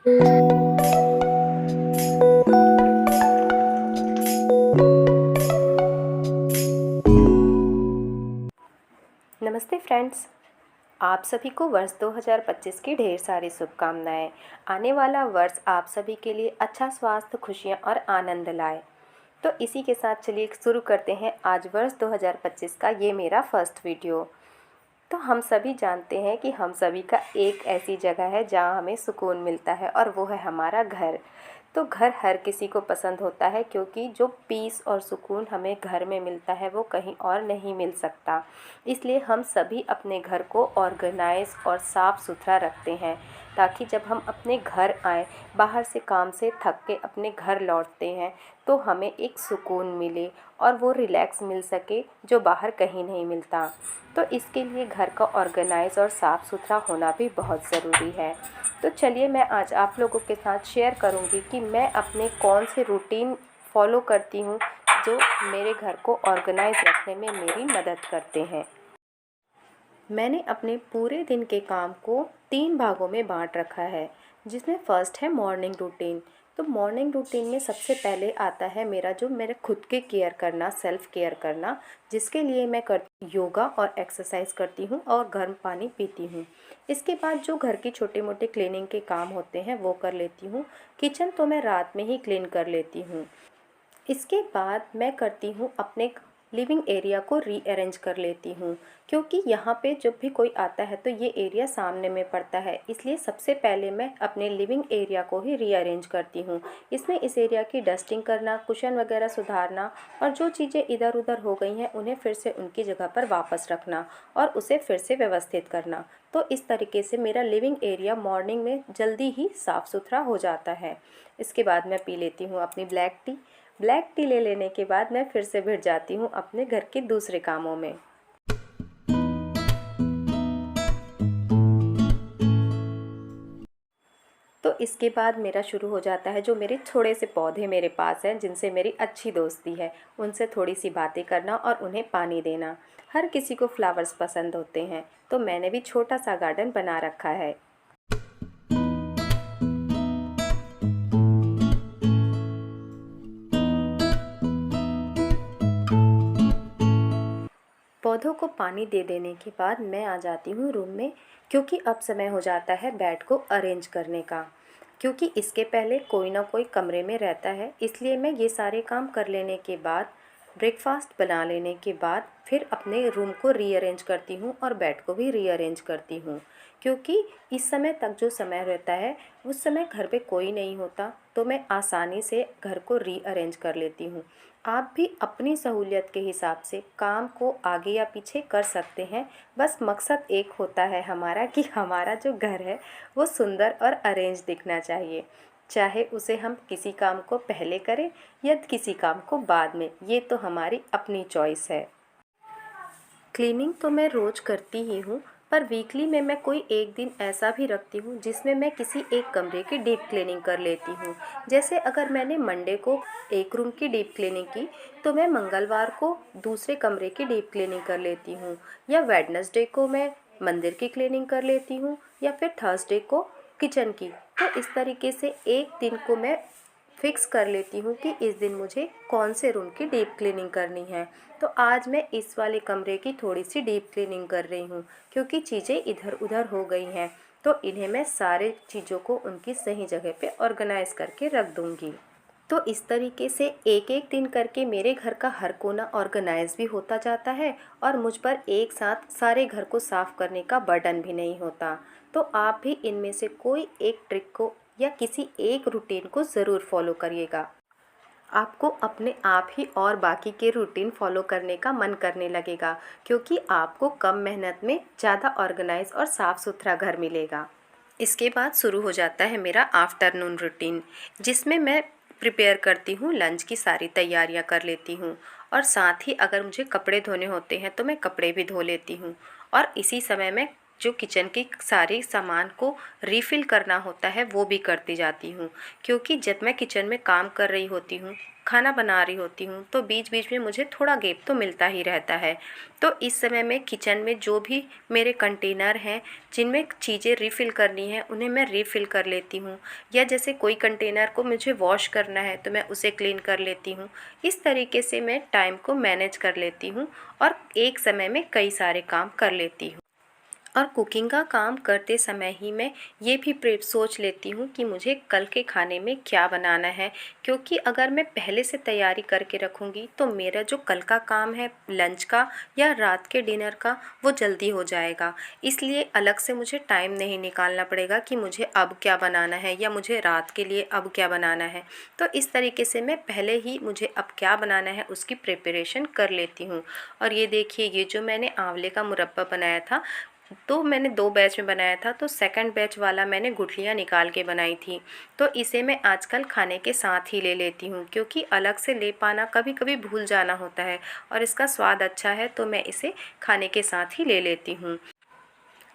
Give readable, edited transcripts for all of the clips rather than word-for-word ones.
नमस्ते फ्रेंड्स, आप सभी को वर्ष 2025 की ढेर सारी शुभकामनाएं। आने वाला वर्ष आप सभी के लिए अच्छा स्वास्थ्य, खुशियां और आनंद लाए। तो इसी के साथ चलिए शुरू करते हैं आज वर्ष 2025 का ये मेरा फर्स्ट वीडियो। तो हम सभी जानते हैं कि हम सभी का एक ऐसी जगह है जहाँ हमें सुकून मिलता है और वो है हमारा घर। तो घर हर किसी को पसंद होता है, क्योंकि जो पीस और सुकून हमें घर में मिलता है वो कहीं और नहीं मिल सकता। इसलिए हम सभी अपने घर को ऑर्गेनाइज और साफ़ सुथरा रखते हैं, ताकि जब हम अपने घर आएँ, बाहर से काम से थक के अपने घर लौटते हैं, तो हमें एक सुकून मिले और वो रिलैक्स मिल सके जो बाहर कहीं नहीं मिलता। तो इसके लिए घर का ऑर्गेनाइज और साफ़ सुथरा होना भी बहुत ज़रूरी है। तो चलिए मैं आज आप लोगों के साथ शेयर करूंगी कि मैं अपने कौन से रूटीन फॉलो करती हूँ जो मेरे घर को ऑर्गेनाइज रखने में मेरी मदद करते हैं। मैंने अपने पूरे दिन के काम को 3 भागों में बांट रखा है, जिसमें फ़र्स्ट है मॉर्निंग रूटीन। तो मॉर्निंग रूटीन में सबसे पहले आता है मेरे खुद के केयर करना, सेल्फ़ केयर करना, जिसके लिए मैं योगा और एक्सरसाइज करती हूँ और गर्म पानी पीती हूँ। इसके बाद जो घर की छोटे मोटे क्लीनिंग के काम होते हैं वो कर लेती हूँ। किचन तो मैं रात में ही क्लीन कर लेती हूँ। इसके बाद मैं करती हूँ अपने लिविंग एरिया को रीअरेंज कर लेती हूँ, क्योंकि यहाँ पे जब भी कोई आता है तो ये एरिया सामने में पड़ता है। इसलिए सबसे पहले मैं अपने लिविंग एरिया को ही रीअरेंज करती हूँ। इसमें इस एरिया की डस्टिंग करना, कुशन वगैरह सुधारना और जो चीज़ें इधर उधर हो गई हैं उन्हें फिर से उनकी जगह पर वापस रखना और उसे फिर से व्यवस्थित करना। तो इस तरीके से मेरा लिविंग एरिया मॉर्निंग में जल्दी ही साफ़ सुथरा हो जाता है। इसके बाद मैं पी लेती हूँ अपनी ब्लैक टी ले लेने के बाद मैं फिर से भिड़ जाती हूँ अपने घर के दूसरे कामों में। तो इसके बाद मेरा शुरू हो जाता है, जो मेरे थोड़े से पौधे मेरे पास हैं जिनसे मेरी अच्छी दोस्ती है, उनसे थोड़ी सी बातें करना और उन्हें पानी देना। हर किसी को फ्लावर्स पसंद होते हैं, तो मैंने भी छोटा सा गार्डन बना रखा है। पौधों को पानी दे देने के बाद मैं आ जाती हूँ रूम में, क्योंकि अब समय हो जाता है बेड को अरेंज करने का। क्योंकि इसके पहले कोई ना कोई कमरे में रहता है, इसलिए मैं ये सारे काम कर लेने के बाद, ब्रेकफास्ट बना लेने के बाद फिर अपने रूम को रीअरेंज करती हूँ और बेड को भी रीअरेंज करती हूँ। क्योंकि इस समय तक जो समय रहता है उस समय घर पे कोई नहीं होता, तो मैं आसानी से घर को रीअरेंज कर लेती हूँ। आप भी अपनी सहूलियत के हिसाब से काम को आगे या पीछे कर सकते हैं। बस मकसद एक होता है हमारा कि हमारा जो घर है वो सुंदर और अरेंज दिखना चाहिए, चाहे उसे हम किसी काम को पहले करें या किसी काम को बाद में, ये तो हमारी अपनी चॉइस है। क्लीनिंग तो मैं रोज़ करती ही हूँ, पर वीकली में मैं कोई एक दिन ऐसा भी रखती हूँ जिसमें मैं किसी एक कमरे की डीप क्लीनिंग कर लेती हूँ। जैसे अगर मैंने मंडे को एक रूम की डीप क्लीनिंग की, तो मैं मंगलवार को दूसरे कमरे की डीप क्लीनिंग कर लेती हूँ, या वेडनेसडे को मैं मंदिर की क्लीनिंग कर लेती हूँ, या फिर थर्सडे को किचन की। तो इस तरीके से एक दिन को मैं फिक्स कर लेती हूँ कि इस दिन मुझे कौन से रूम की डीप क्लीनिंग करनी है। तो आज मैं इस वाले कमरे की थोड़ी सी डीप क्लीनिंग कर रही हूँ, क्योंकि चीज़ें इधर उधर हो गई हैं, तो इन्हें मैं सारे चीज़ों को उनकी सही जगह पे ऑर्गेनाइज़ करके रख दूँगी। तो इस तरीके से एक एक दिन करके मेरे घर का हर कोना ऑर्गेनाइज भी होता जाता है और मुझ पर एक साथ सारे घर को साफ़ करने का बर्डन भी नहीं होता। तो आप भी इनमें से कोई एक ट्रिक को या किसी एक रूटीन को ज़रूर फॉलो करिएगा। आपको अपने आप ही और बाकी के रूटीन फॉलो करने का मन करने लगेगा, क्योंकि आपको कम मेहनत में ज़्यादा ऑर्गेनाइज और साफ़ सुथरा घर मिलेगा। इसके बाद शुरू हो जाता है मेरा आफ्टरनून रूटीन, जिसमें मैं प्रिपेयर करती हूँ, लंच की सारी तैयारियाँ कर लेती हूँ और साथ ही अगर मुझे कपड़े धोने होते हैं तो मैं कपड़े भी धो लेती हूँ और इसी समय मैं जो किचन की सारी सामान को रीफ़िल करना होता है वो भी करती जाती हूँ, क्योंकि जब मैं किचन में काम कर रही होती हूँ, खाना बना रही होती हूँ, तो बीच बीच में मुझे थोड़ा गैप तो मिलता ही रहता है। तो इस समय में किचन में जो भी मेरे कंटेनर हैं जिनमें चीज़ें रीफ़िल करनी है उन्हें मैं रीफ़िल कर लेती हूँ, या जैसे कोई कंटेनर को मुझे वॉश करना है तो मैं उसे क्लीन कर लेती हूँ। इस तरीके से मैं टाइम को मैनेज कर लेती हूँ और एक समय में कई सारे काम कर लेती हूँ। और कुकिंग का काम करते समय ही मैं ये भी सोच लेती हूँ कि मुझे कल के खाने में क्या बनाना है, क्योंकि अगर मैं पहले से तैयारी करके रखूँगी तो मेरा जो कल का काम है लंच का या रात के डिनर का वो जल्दी हो जाएगा। इसलिए अलग से मुझे टाइम नहीं निकालना पड़ेगा कि मुझे अब क्या बनाना है या मुझे रात के लिए अब क्या बनाना है। तो इस तरीके से मैं पहले ही मुझे अब क्या बनाना है उसकी प्रिपरेशन कर लेती हूँ। और ये देखिए, ये जो मैंने आंवले का मुरब्बा बनाया था तो मैंने 2 बैच में बनाया था, तो सेकंड बैच वाला मैंने गुठलियाँ निकाल के बनाई थी। तो इसे मैं आजकल खाने के साथ ही ले लेती हूँ, क्योंकि अलग से ले पाना कभी-कभी भूल जाना होता है और इसका स्वाद अच्छा है तो मैं इसे खाने के साथ ही ले लेती हूँ।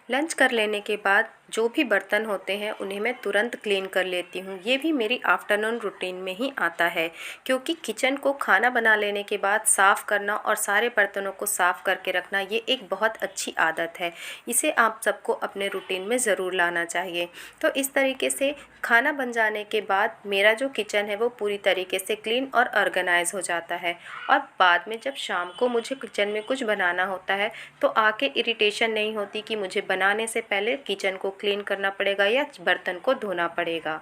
लंच कर लेने के बाद जो भी बर्तन होते हैं उन्हें मैं तुरंत क्लीन कर लेती हूँ। ये भी मेरी आफ्टरनून रूटीन में ही आता है, क्योंकि किचन को खाना बना लेने के बाद साफ़ करना और सारे बर्तनों को साफ़ करके रखना ये एक बहुत अच्छी आदत है। इसे आप सबको अपने रूटीन में ज़रूर लाना चाहिए। तो इस तरीके से खाना बन जाने के बाद मेरा जो किचन है वो पूरी तरीके से क्लीन और ऑर्गेनाइज़ हो जाता है। और बाद में जब शाम को मुझे किचन में कुछ बनाना होता है तो आके इरिटेशन नहीं होती कि मुझे बनाने से पहले किचन को क्लीन करना पड़ेगा या बर्तन को धोना पड़ेगा।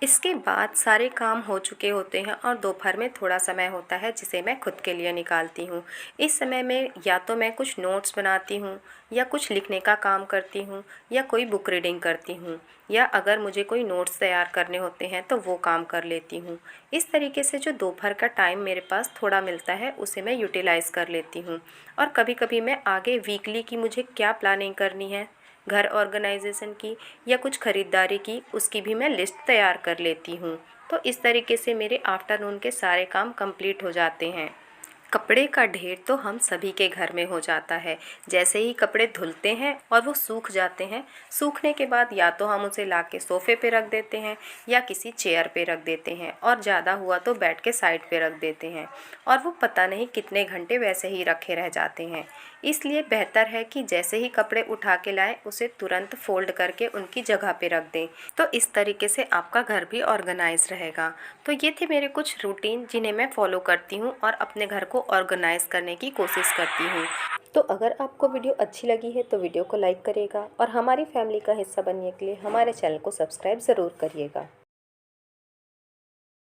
इसके बाद सारे काम हो चुके होते हैं और दोपहर में थोड़ा समय होता है जिसे मैं खुद के लिए निकालती हूँ। इस समय में या तो मैं कुछ नोट्स बनाती हूँ या कुछ लिखने का काम करती हूँ या कोई बुक रीडिंग करती हूँ, या अगर मुझे कोई नोट्स तैयार करने होते हैं तो वो काम कर लेती हूँ। इस तरीके से जो दोपहर का टाइम मेरे पास थोड़ा मिलता है उसे मैं यूटिलाइज़ कर लेती हूँ। और कभी कभी मैं आगे वीकली की मुझे क्या प्लानिंग करनी है, घर ऑर्गेनाइजेशन की या कुछ ख़रीदारी की, उसकी भी मैं लिस्ट तैयार कर लेती हूँ। तो इस तरीके से मेरे आफ्टरनून के सारे काम कंप्लीट हो जाते हैं। कपड़े का ढेर तो हम सभी के घर में हो जाता है। जैसे ही कपड़े धुलते हैं और वो सूख जाते हैं, सूखने के बाद या तो हम उसे लाके सोफ़े पे रख देते हैं या किसी चेयर पे रख देते हैं, और ज़्यादा हुआ तो बेड के साइड पे रख देते हैं, और वो पता नहीं कितने घंटे वैसे ही रखे रह जाते हैं। इसलिए बेहतर है कि जैसे ही कपड़े उठा के लाएं उसे तुरंत फ़ोल्ड करके उनकी जगह पे रख दें। तो इस तरीके से आपका घर भी ऑर्गेनाइज रहेगा। तो ये थे मेरे कुछ रूटीन जिन्हें मैं फॉलो करती हूँ और अपने घर को ऑर्गेनाइज करने की कोशिश करती हूँ। तो अगर आपको वीडियो अच्छी लगी है तो वीडियो को लाइक करिएगा और हमारी फैमिली का हिस्सा बनने के लिए हमारे चैनल को सब्सक्राइब ज़रूर करिएगा।